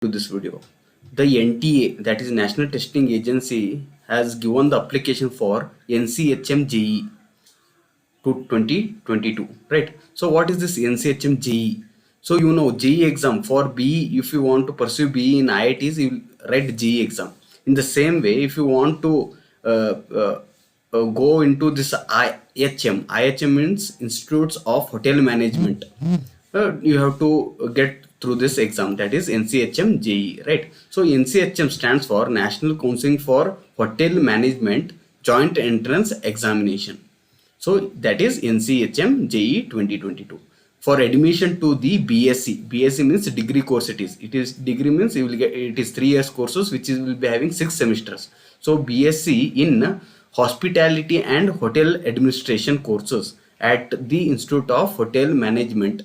to this video. The NTA, that is National Testing Agency, has given the application for NCHM JEE to 2022, right? So what is this NCHM JEE? So JEE exam for B, if you want to pursue B in IITs, you will write JEE exam. In the same way, if you want to uh, uh, go into this IHM means Institutes of Hotel Management. You have to get through this exam, that is NCHM JEE, right? So NCHM stands for National Counseling for Hotel Management Joint Entrance Examination. So that is NCHM JEE 2022. For admission to the B.Sc, B.Sc means degree course it is. It is degree means you will get, it is 3 years courses which will be having 6 semesters. So B.Sc in Hospitality and Hotel Administration courses at the Institute of Hotel Management,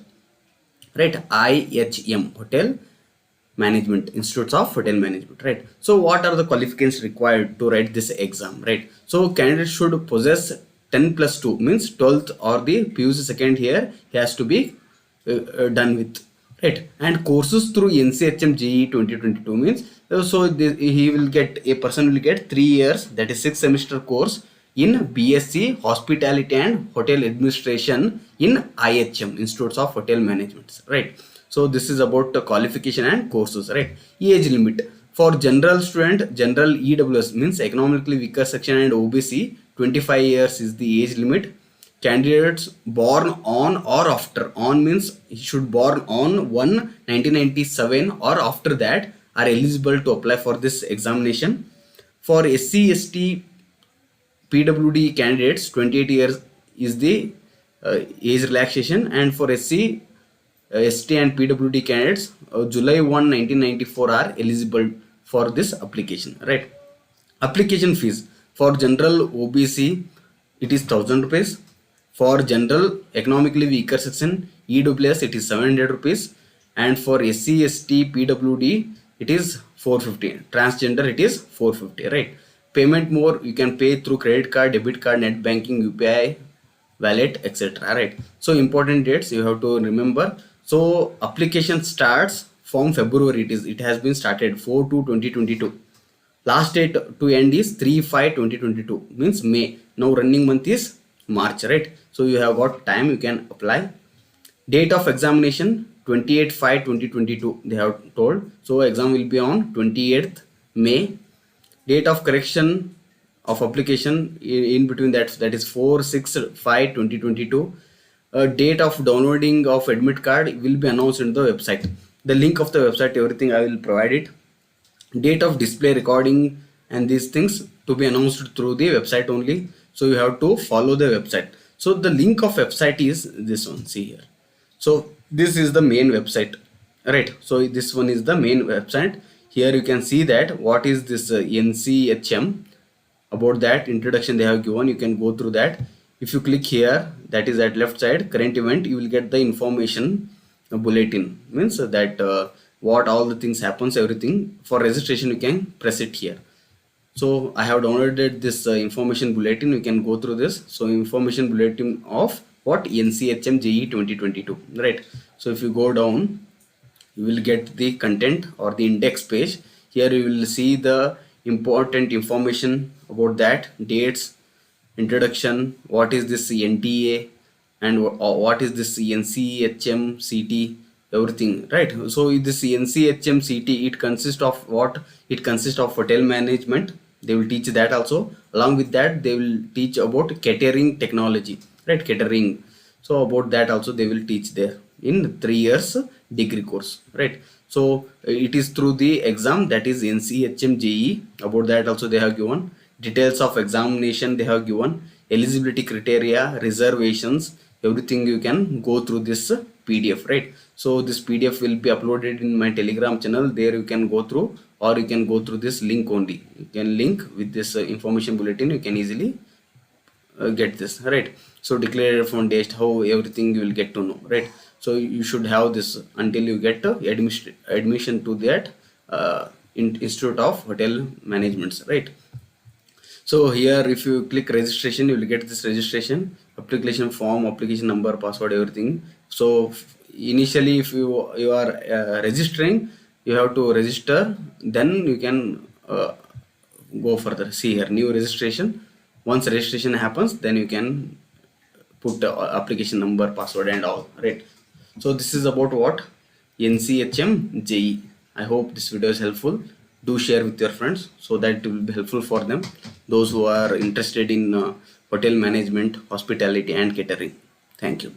right? IHM, Hotel Management, Institutes of Hotel Management, right? So what are the qualifications required to write this exam, right? So candidates should possess 10 plus 2 means 12th or the PUC second year he has to be done with, right? And courses through NCHM JEE 2022 means a person will get 3 years, that is 6 semester course in B.Sc Hospitality and Hotel Administration in IHM, Institutes of Hotel Management, right? So this is about the qualification and courses, right? Age limit for general student, general EWS means economically weaker section and OBC, 25 years is the age limit. Candidates born on or after, on means he should born on 1/1997 or after that are eligible to apply for this examination. For SC, ST, PWD candidates, 28 years is the age relaxation, and for SC, ST and PWD candidates, July 1, 1994 are eligible for this application, right? Application fees for general OBC it is 1000 rupees. For general economically weaker section EWS it is 700 rupees, and for SC, ST, PWD it is 450. Transgender it is 450, right? Payment more you can pay through credit card, debit card, net banking, UPI, wallet, etc., right? So important dates you have to remember. So application starts from February, it has been started 4/2/2022. Last date to end is 3/5/2022 means May. Now running month is March, right? So you have got time, you can apply. Date of examination 28/5/2022 they have told. So exam will be on 28th May. Date of correction of application in between that is 4/6/5/2022. Date of downloading of admit card will be announced in the website. The link of the website, everything I will provide it. Date of display recording and these things to be announced through the website only. So you have to follow the website. So the link of website is this one, see here. So this is the main website, right? So this one is the main website. Here you can see that what is this NCHM, about that introduction they have given, you can go through that. If you click here, that is at left side current event, you will get the information bulletin, means that what all the things happens, everything. For registration you can press it here. So I have downloaded this information bulletin, you can go through this. So information bulletin of what NCHM JEE 2022, right? So if you go down, you will get the content or the index page. Here you will see the important information about that, dates, introduction, what is this NTA, and what is this NCHM CT, everything, right? So this NCHM CT, it consists of what? It consists of hotel management, they will teach that also. Along with that they will teach about catering technology, right? Catering, so about that also they will teach there in 3 years degree course, right? So it is through the exam, that is NCHM JEE. About that also they have given details of examination, they have given eligibility criteria, reservations, everything you can go through this PDF, right? So this PDF will be uploaded in my Telegram channel, there you can go through, or you can go through this link only. You can link with this information bulletin, you can easily get this, right? So declared foundation, how everything you will get to know, right? So you should have this until you get admission to that Institute of Hotel Management, right? So here if you click registration, you will get this registration, application form, application number, password, everything. So initially if you are registering, you have to register, then you can go further. See here, new registration. Once registration happens, then you can put the application number, password and all, right? So this is about what NCHM JEE. I hope this video is helpful. Do share with your friends so that it will be helpful for them, those who are interested in hotel management, hospitality and catering. Thank you.